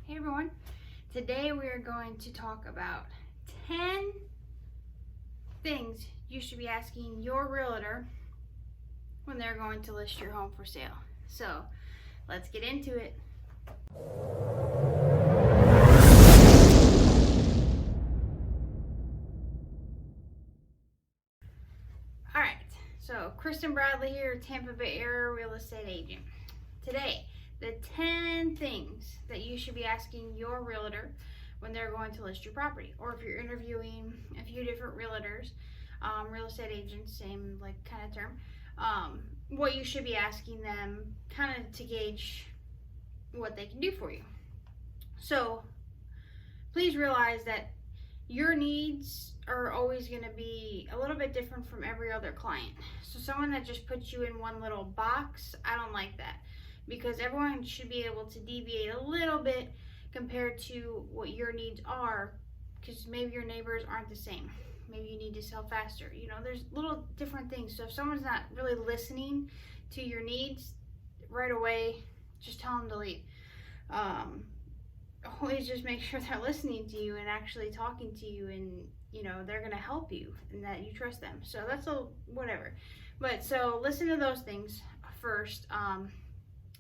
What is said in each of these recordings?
Hey everyone, today we are going to talk about 10 things you should be asking your realtor when they're going to list your home for sale. So let's get into it. Alright, so Kristyn Bradley here, Tampa Bay area real estate agent. Today, the 10 things that you should be asking your realtor when they're going to list your property, or if you're interviewing a few different realtors, real estate agents, same like kind of term, what you should be asking them kind of to gauge what they can do for you. So please realize that your needs are always going to be a little bit different from every other client. So someone that just puts you in one little box, I don't like that, because everyone should be able to deviate a little bit compared to what your needs are, because maybe your neighbors aren't the same. Maybe you need to sell faster. You know, there's little different things. So if someone's not really listening to your needs right away, just tell them to leave. Always just make sure they're listening to you and actually talking to you, and you know they're gonna help you and that you trust them. So that's a whatever. But so listen to those things first,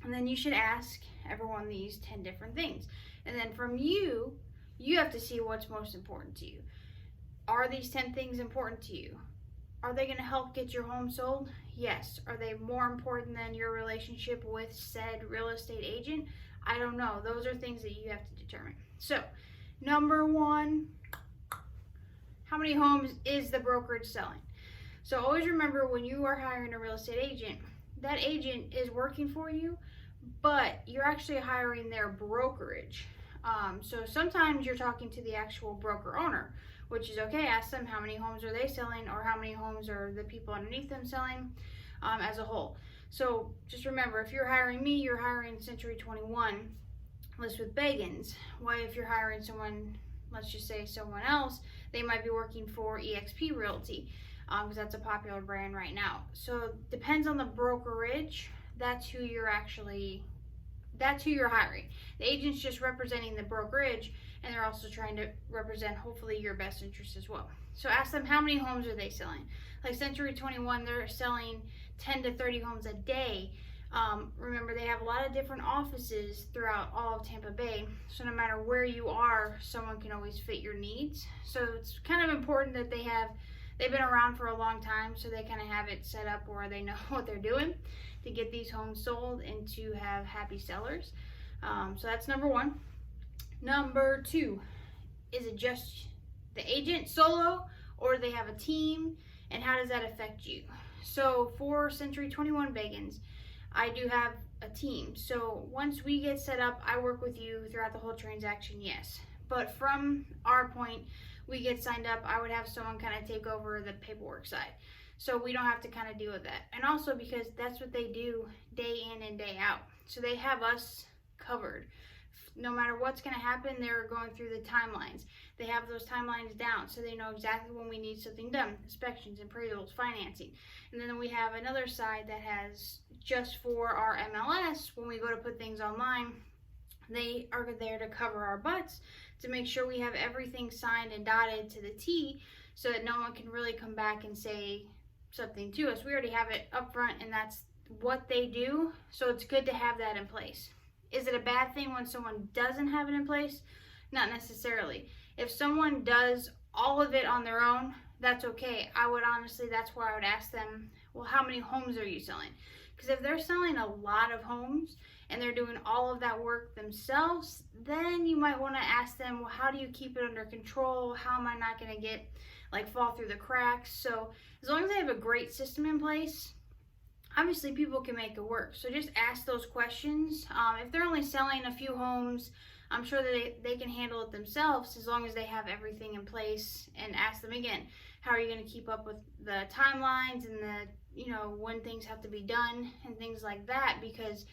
and then you should ask everyone these 10 different things. And then from you have to see what's most important to you. Are these 10 things important to you? Are they gonna help get your home sold? Yes. Are they more important than your relationship with said real estate agent? I don't know. Those are things that you have to determine. So, number one, how many homes is the brokerage selling? So always remember, when you are hiring a real estate agent, that agent is working for you, but you're actually hiring their brokerage. So sometimes you're talking to the actual broker owner, which is okay. Ask them how many homes are they selling, or how many homes are the people underneath them selling as a whole. So just remember, if you're hiring me, you're hiring Century 21 list with Bagans. Why, if you're hiring someone, let's just say someone else, they might be working for EXP Realty, because that's a popular brand right now. So depends on the brokerage. That's who you're hiring. The agent's just representing the brokerage, and they're also trying to represent hopefully your best interest as well. So ask them, how many homes are they selling? Like Century 21, they're selling 10 to 30 homes a day. Remember, they have a lot of different offices throughout all of Tampa Bay, so no matter where you are, someone can always fit your needs. So it's kind of important that they've been around for a long time, so they kind of have it set up where they know what they're doing to get these homes sold and to have happy sellers. So that's number one. Number two, is it just the agent solo, or do they have a team, and how does that affect you? So for Century 21 Bagans, I do have a team. So once we get set up, I work with you throughout the whole transaction, yes. But from our point, we get signed up, I would have someone kind of take over the paperwork side, so we don't have to kind of deal with that. And also because that's what they do day in and day out. So they have us covered. No matter what's going to happen, they're going through the timelines. They have those timelines down, so they know exactly when we need something done. Inspections, appraisals, financing. And then we have another side that has just for our MLS, when we go to put things online, they are there to cover our butts to make sure we have everything signed and dotted to the T, so that no one can really come back and say something to us. We already have it up front, and that's what they do, so it's good to have that in place. Is it a bad thing when someone doesn't have it in place? Not necessarily. If someone does all of it on their own, that's okay. That's why I would ask them, well, how many homes are you selling? Because if they're selling a lot of homes and they're doing all of that work themselves, then you might want to ask them, well, how do you keep it under control? How am I not going to fall through the cracks? So as long as they have a great system in place, obviously people can make it work. So just ask those questions. If they're only selling a few homes, I'm sure that they can handle it themselves, as long as they have everything in place. And ask them again, how are you going to keep up with the timelines and when things have to be done and things like that? Because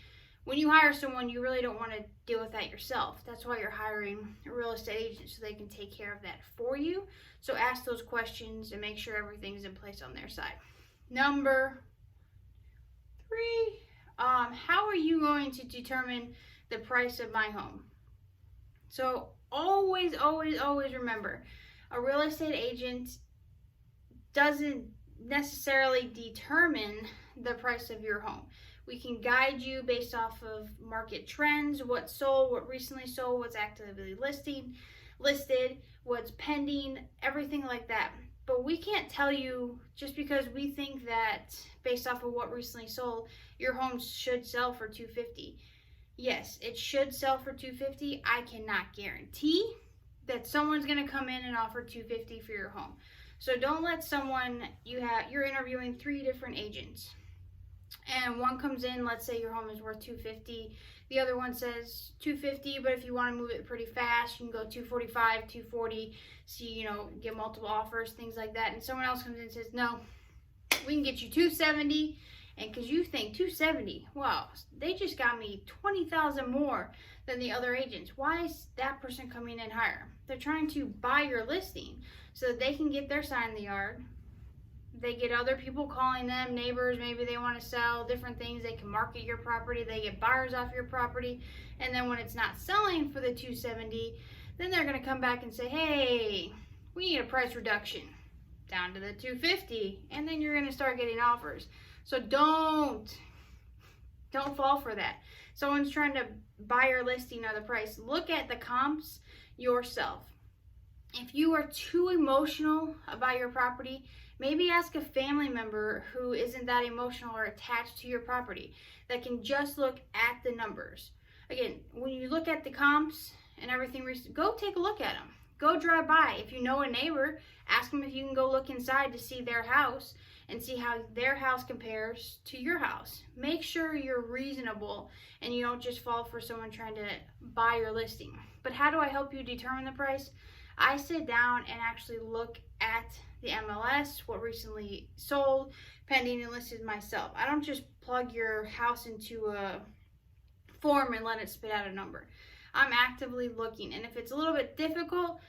when you hire someone, you really don't want to deal with that yourself. That's why you're hiring a real estate agent, so they can take care of that for you. So ask those questions and make sure everything's in place on their side. Number three, how are you going to determine the price of my home? So always, always, always remember, a real estate agent doesn't necessarily determine the price of your home. We can guide you based off of market trends, what sold, what recently sold, what's actively listed, what's pending, everything like that. But we can't tell you, just because we think that based off of what recently sold, your home should sell for $250. Yes, it should sell for $250. I cannot guarantee that someone's going to come in and offer $250 for your home. So don't let someone, you're interviewing 3 different agents, and one comes in, let's say your home is worth $250. The other one says $250, but if you want to move it pretty fast, you can go $245, $240, see, get multiple offers, things like that. And someone else comes in and says, no, we can get you $270. And because you think $270, wow, they just got me $20,000 more than the other agents. Why is that person coming in higher? They're trying to buy your listing so that they can get their sign in the yard. They get other people calling them, neighbors, maybe they want to sell, different things. They can market your property. They get buyers off your property. And then when it's not selling for the $270, then they're going to come back and say, hey, we need a price reduction down to the $250. And then you're going to start getting offers. So don't fall for that. Someone's trying to buy your listing or the price. Look at the comps yourself. If you are too emotional about your property, maybe ask a family member who isn't that emotional or attached to your property, that can just look at the numbers. Again, when you look at the comps and everything, go take a look at them. Go drive by. If you know a neighbor, ask them if you can go look inside to see their house and see how their house compares to your house. Make sure you're reasonable and you don't just fall for someone trying to buy your listing. But how do I help you determine the price? I sit down and actually look at the MLS, what recently sold, pending, and listed myself. I don't just plug your house into a form and let it spit out a number. I'm actively looking, and if it's a little bit difficult,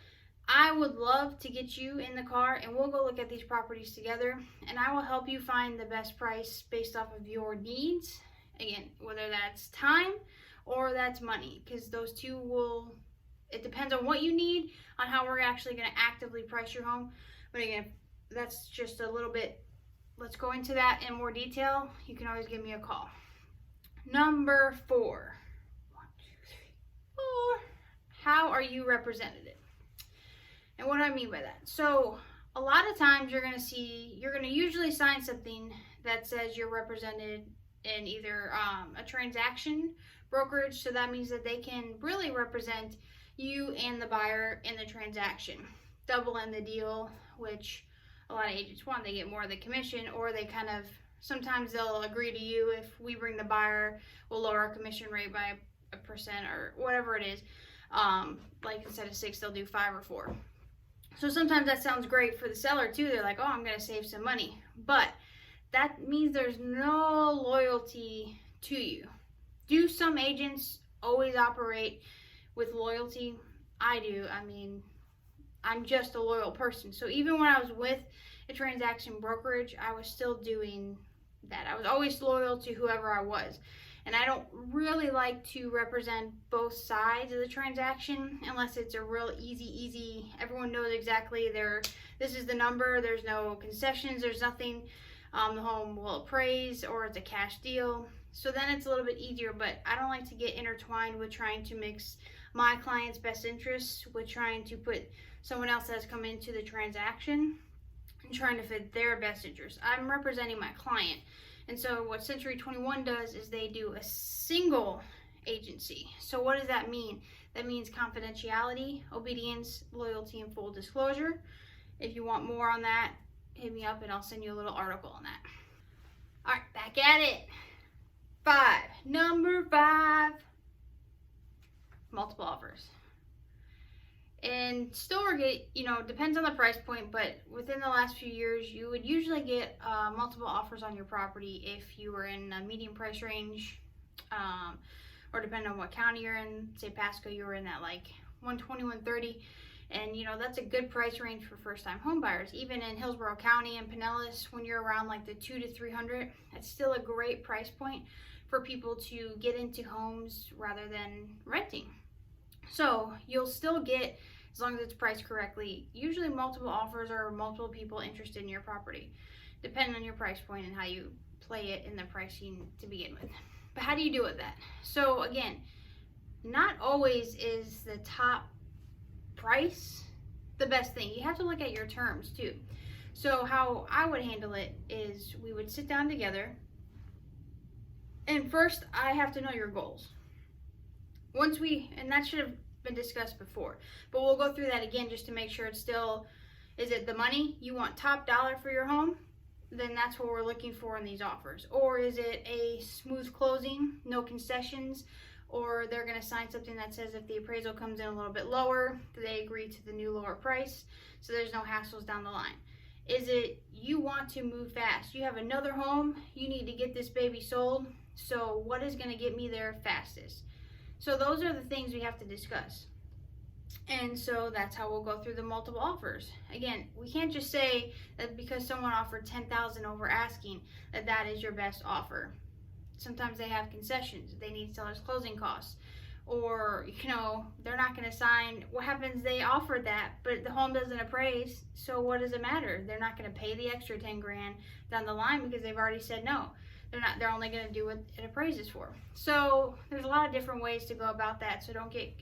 I would love to get you in the car and we'll go look at these properties together, and I will help you find the best price based off of your needs. Again, whether that's time or that's money, because those two it depends on what you need, on how we're actually going to actively price your home. But again, that's just a little bit, let's go into that in more detail. You can always give me a call. Number 4. 1, 2, 3, 4. How are you represented? And what do I mean by that? So a lot of times you're going to usually sign something that says you're represented in either a transaction brokerage. So that means that they can really represent you and the buyer in the transaction, double in the deal, which a lot of agents want. They get more of the commission, or they sometimes they'll agree to you, if we bring the buyer, we'll lower our commission rate by 1% or whatever it is. Like instead of 6, they'll do 5 or 4. So sometimes that sounds great for the seller too. They're like, oh, I'm going to save some money. But that means there's no loyalty to you. Do some agents always operate with loyalty? I do. I mean, I'm just a loyal person. So even when I was with a transaction brokerage, I was still doing that. I was always loyal to whoever I was. And I don't really like to represent both sides of the transaction unless it's a real easy, everyone knows exactly this is the number, there's no concessions, there's nothing, the home will appraise, or it's a cash deal. So then it's a little bit easier, but I don't like to get intertwined with trying to mix my client's best interests with trying to put someone else that's come into the transaction and trying to fit their best interest. I'm representing my client. And so what Century 21 does is they do a single agency. So what does that mean? That means confidentiality, obedience, loyalty, and full disclosure. If you want more on that, hit me up and I'll send you a little article on that. All right, back at it. 5. Number 5. Multiple offers. And still we're depends on the price point, but within the last few years, you would usually get multiple offers on your property if you were in a medium price range, or depending on what county you're in. Say Pasco, you were in that like 120, 130, and that's a good price range for first-time home buyers. Even in Hillsborough County and Pinellas, when you're around like the 200 to 300, that's still a great price point for people to get into homes rather than renting. So you'll still get, as long as it's priced correctly, usually multiple offers or multiple people interested in your property, depending on your price point and how you play it in the pricing to begin with. But how do you deal with that? So again, not always is the top price the best thing. You have to look at your terms too. So how I would handle it is we would sit down together, and first I have to know your goals. And that should have been discussed before, but we'll go through that again just to make sure it's still, is it the money? You want top dollar for your home? Then that's what we're looking for in these offers. Or is it a smooth closing, no concessions, or they're going to sign something that says if the appraisal comes in a little bit lower, they agree to the new lower price, so there's no hassles down the line. Is it you want to move fast? You have another home, you need to get this baby sold, so what is going to get me there fastest? So those are the things we have to discuss. And so that's how we'll go through the multiple offers. Again, we can't just say that because someone offered $10,000 over asking that is your best offer. Sometimes they have concessions. They need seller's closing costs. Or, they're not going to sign. What happens, they offered that, but the home doesn't appraise, so what does it matter? They're not going to pay the extra $10,000 down the line because they've already said no. They're only going to do what it appraises for. So there's a lot of different ways to go about that, so don't get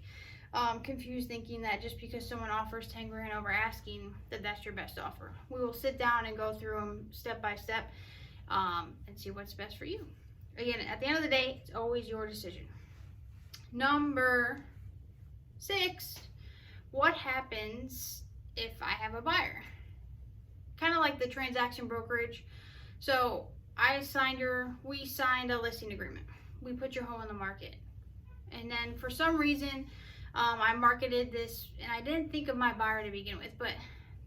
confused thinking that just because someone offers $10,000 over asking that's your best offer. We will sit down and go through them step by step and see what's best for you. Again, at the end of the day, it's always your decision. Number 6, what happens if I have a buyer? Kind of like the transaction brokerage. So we signed a listing agreement. We put your home on the market. And then for some reason, I marketed this, and I didn't think of my buyer to begin with, but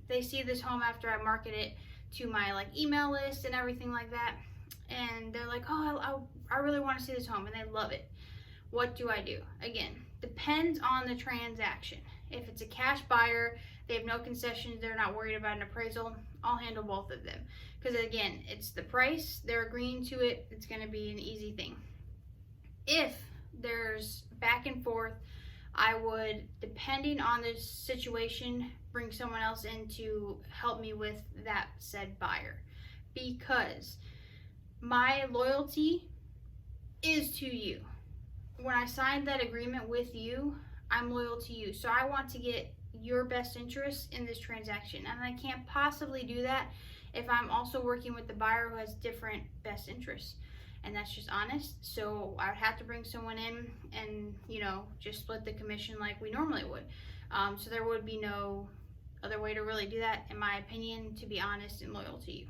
they see this home after I market it to my email list and everything like that. And they're like, oh, I really want to see this home, and they love it. What do I do? Again, depends on the transaction. If it's a cash buyer, they have no concessions, they're not worried about an appraisal, I'll handle both of them. Because again, it's the price, they're agreeing to it, it's going to be an easy thing. If there's back and forth, I would, depending on the situation, bring someone else in to help me with that said buyer. Because my loyalty is to you. When I signed that agreement with you, I'm loyal to you. So I want to get your best interest in this transaction. And I can't possibly do that if I'm also working with the buyer who has different best interests. And that's just honest. So I would have to bring someone in and, just split the commission like we normally would. So there would be no other way to really do that, in my opinion, to be honest and loyal to you.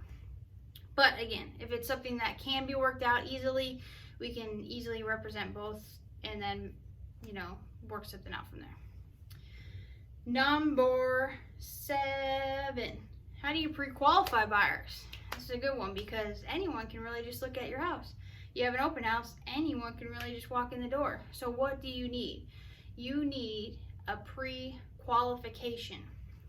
But again, if it's something that can be worked out easily, we can easily represent both and then, work something out from there. Number 7, how do you pre-qualify buyers? This is a good one because anyone can really just look at your house. You have an open house, anyone can really just walk in the door. So what do you need? You need a pre-qualification.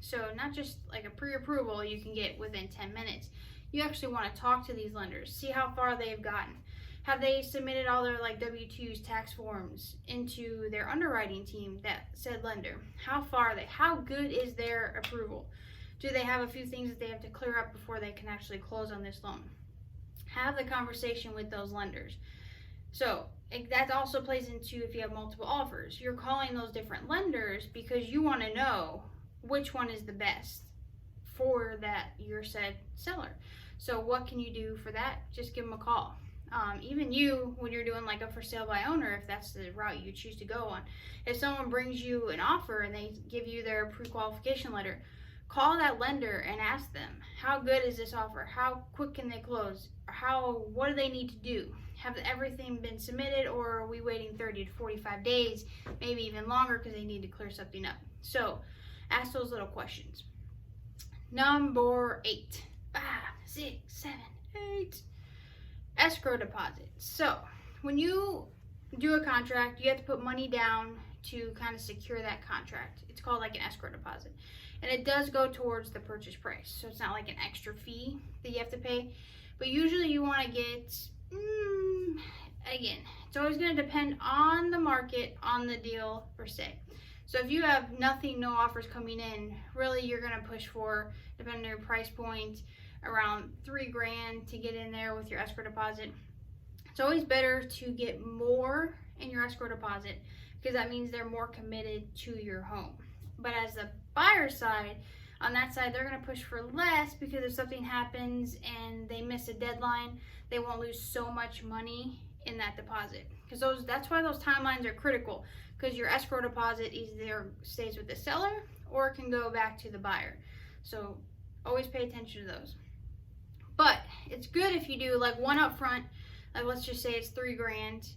So not just like a pre-approval you can get within 10 minutes. You actually want to talk to these lenders, see how far they've gotten. Have they submitted all their W-2s, tax forms into their underwriting team, that said lender? How far are they? How good is their approval? Do they have a few things that they have to clear up before they can actually close on this loan? Have the conversation with those lenders. So that also plays into if you have multiple offers. You're calling those different lenders because you want to know which one is the best for your said seller. So what can you do for that? Just give them a call. Even you, when you're doing a for sale by owner, if that's the route you choose to go on, if someone brings you an offer and they give you their pre-qualification letter, call that lender and ask them, how good is this offer? How quick can they close? What do they need to do? Have everything been submitted, or are we waiting 30 to 45 days, maybe even longer because they need to clear something up? So ask those little questions. Number 8, 5, 6, 7, 8. Escrow deposit. So when you do a contract, you have to put money down to kind of secure that contract. It's called an escrow deposit. And it does go towards the purchase price. So it's not like an extra fee that you have to pay. But usually you want to get, again, it's always going to depend on the market, on the deal per se. So if you have nothing, no offers coming in, really you're going to push for, depending on your price point, around $3,000 to get in there with your escrow deposit. It's always better to get more in your escrow deposit because that means they're more committed to your home. But as the buyer side, on that side, they're going to push for less because if something happens and they miss a deadline, they won't lose so much money in that deposit. Because that's why those timelines are critical, because your escrow deposit either stays with the seller or it can go back to the buyer. So always pay attention to those. But it's good if you do like one up front, like let's just say it's $3,000,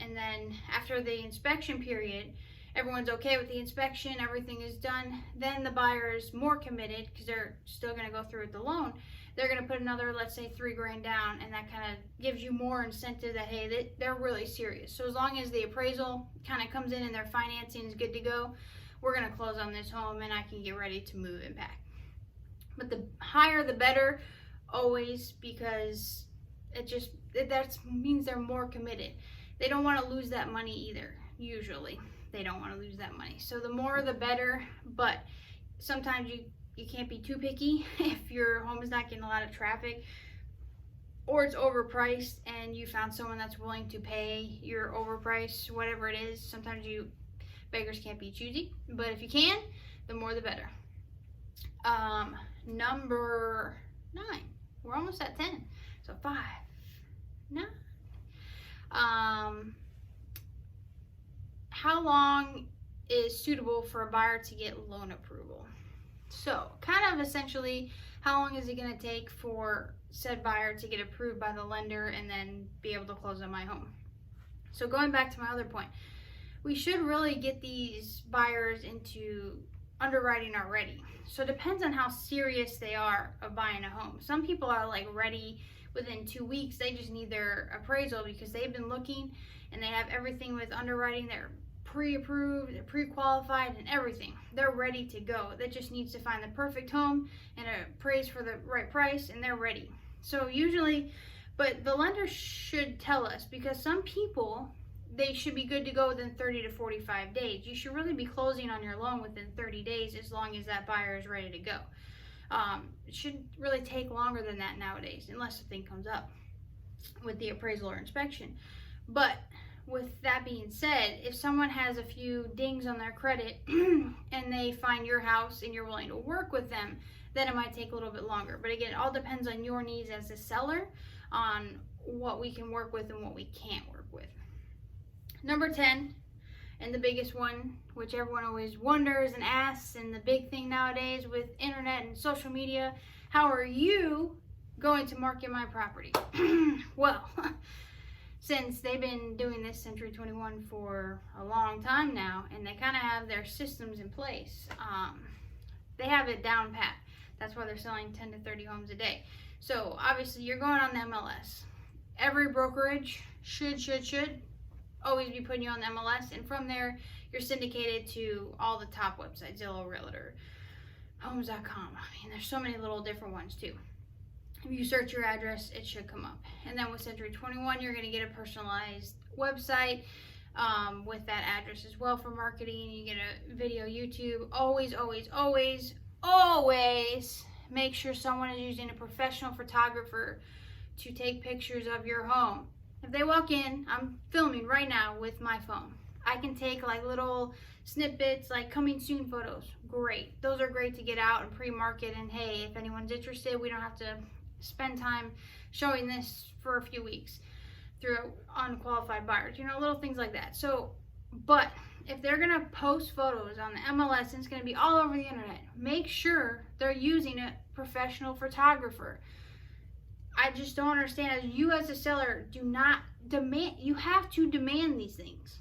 and then after the inspection period, everyone's okay with the inspection, everything is done, then the buyer is more committed because they're still going to go through with the loan. They're going to put another, let's say, $3,000 down, and that kind of gives you more incentive that, hey, they're really serious. So as long as the appraisal kind of comes in and their financing is good to go, we're going to close on this home and I can get ready to move it back. But the higher the better, always, because that means they're more committed. They don't want to lose that money either, usually. They don't want to lose that money. So the more the better, but sometimes you can't be too picky if your home is not getting a lot of traffic or it's overpriced and you found someone that's willing to pay your overprice, whatever it is. Sometimes beggars can't be choosy, but if you can, the more the better. Number 9. We're almost at 10. So 5, 9. How long is suitable for a buyer to get loan approval? So kind of essentially, how long is it going to take for said buyer to get approved by the lender and then be able to close on my home? So going back to my other point, we should really get these buyers into underwriting already. So it depends on how serious they are of buying a home. Some people are like ready within 2 weeks. They just need their appraisal because they've been looking and they have everything with underwriting. They're pre-approved, they're pre-qualified and everything. They're ready to go. They just needs to find the perfect home and appraise for the right price and they're ready. So usually, but the lender should tell us, because some people, they should be good to go within 30 to 45 days. You should really be closing on your loan within 30 days as long as that buyer is ready to go. It shouldn't really take longer than that nowadays, unless something comes up with the appraisal or inspection. But with that being said, if someone has a few dings on their credit and they find your house and you're willing to work with them, then it might take a little bit longer. But again, it all depends on your needs as a seller, on what we can work with and what we can't work with. Number 10, and the biggest one, which everyone always wonders and asks, and the big thing nowadays with internet and social media, how are you going to market my property? Well, since they've been doing this Century 21 for a long time now, and they kind of have their systems in place, they have it down pat. That's why they're selling 10 to 30 homes a day. So obviously you're going on the MLS. Every brokerage should always be putting you on the MLS, and from there you're syndicated to all the top websites, Zillow, Realtor, Homes.com. I mean, there's so many little different ones too. If you search your address, it should come up. And then with Century 21, you're going to get a personalized website with that address as well for marketing. You get a video, YouTube. Always make sure someone is using a professional photographer to take pictures of your home. If they walk in, I'm filming right now with my phone. I can take like little snippets, like coming soon photos. Great. Those are great to get out and pre-market. And hey, if anyone's interested, we don't have to spend time showing this for a few weeks through unqualified buyers, little things like that. So, but if they're going to post photos on the MLS and it's going to be all over the internet, make sure they're using a professional photographer. I just don't understand. You as a seller do not demand, you have to demand these things.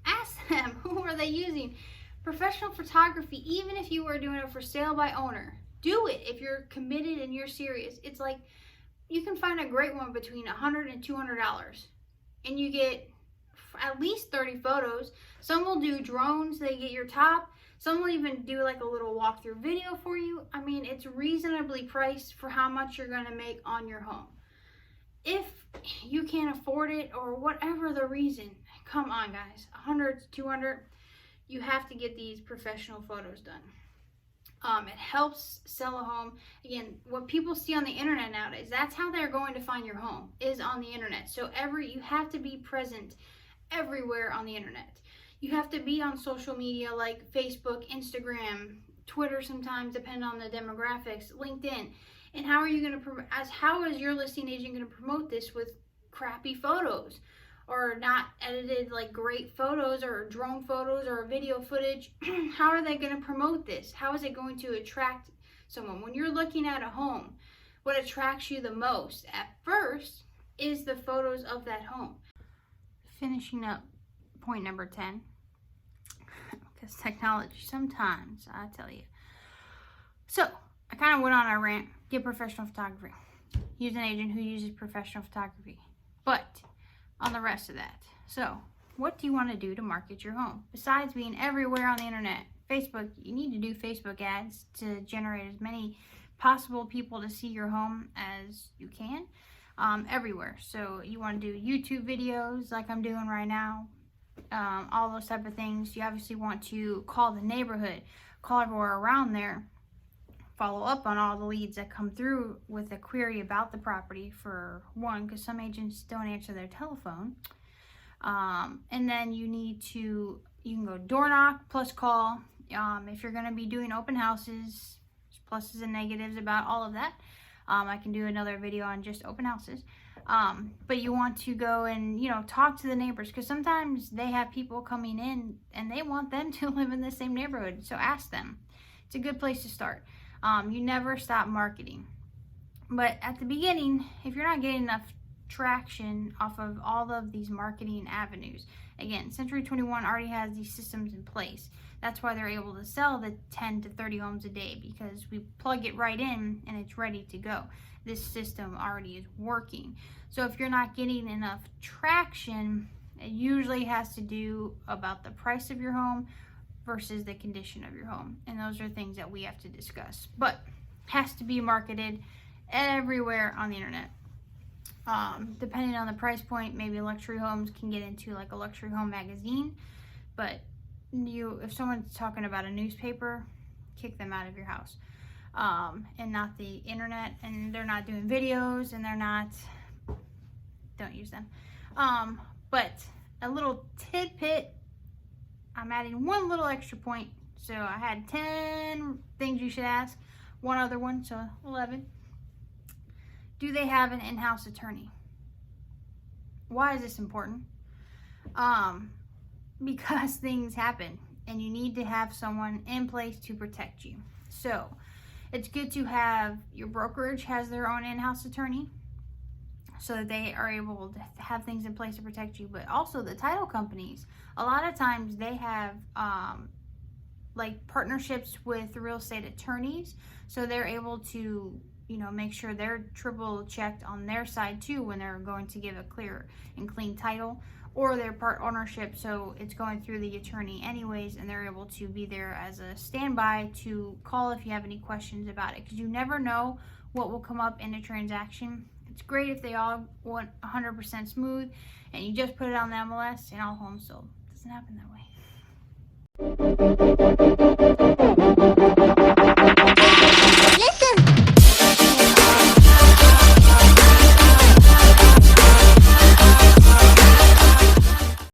Ask them, who are they using? Professional photography, even if you are doing it for sale by owner, do it if you're committed and you're serious. It's like, you can find a great one between $100 and $200 and you get at least 30 photos. Some will do drones, they get your top. Some will even do like a little walkthrough video for you. I mean, it's reasonably priced for how much you're going to make on your home. If you can't afford it or whatever the reason, come on guys, 100 to 200, you have to get these professional photos done. It helps sell a home. Again, what people see on the internet nowadays, that's how they're going to find your home, is on the internet. So you have to be present everywhere on the internet. You have to be on social media like Facebook, Instagram, Twitter sometimes, depending on the demographics, LinkedIn. And how are you going to how is your listing agent going to promote this with crappy photos or not edited like great photos or drone photos or video footage? How are they going to promote this? How is it going to attract someone? When you're looking at a home, what attracts you the most at first is the photos of that home. Finishing up point number 10, because technology sometimes, I tell you. So I kind of went on a rant. Get professional photography. Use an agent who uses professional photography. But on the rest of that, so what do you want to do to market your home besides being everywhere on the internet? Facebook, you need to do Facebook ads to generate as many possible people to see your home as you can, everywhere. So you want to do YouTube videos like I'm doing right now, all those type of things. You obviously want to call the neighborhood, call everywhere around there, follow up on all the leads that come through with a query about the property, for one, because some agents don't answer their telephone. And then you can go door knock plus call. If you're going to be doing open houses, pluses and negatives about all of that. I can do another video on just open houses. But you want to go and, talk to the neighbors, because sometimes they have people coming in and they want them to live in the same neighborhood. So ask them. It's a good place to start. You never stop marketing. But at the beginning, if you're not getting enough traction off of all of these marketing avenues, again, Century 21 already has these systems in place. That's why they're able to sell the 10 to 30 homes a day, because we plug it right in and it's ready to go. This system already is working. So if you're not getting enough traction, it usually has to do about the price of your home versus the condition of your home. And those are things that we have to discuss. But has to be marketed everywhere on the internet. Depending on the price point, maybe luxury homes can get into like a luxury home magazine. But if someone's talking about a newspaper, kick them out of your house. And not the internet, and they're not doing videos, and don't use them. But a little tidbit, I'm adding one little extra point. So I had 10 things you should ask, one other one, so 11. Do they have an in-house attorney? Why is this important? Because things happen and you need to have someone in place to protect you. So it's good to have your brokerage has their own in-house attorney, so that they are able to have things in place to protect you. But also the title companies, a lot of times they have like partnerships with real estate attorneys, so they're able to make sure they're triple checked on their side too when they're going to give a clear and clean title, or they're part ownership, so it's going through the attorney anyways, and they're able to be there as a standby to call if you have any questions about it, because you never know what will come up in a transaction. It's great if they all went 100% smooth and you just put it on the MLS and all homes sold. It doesn't happen that way.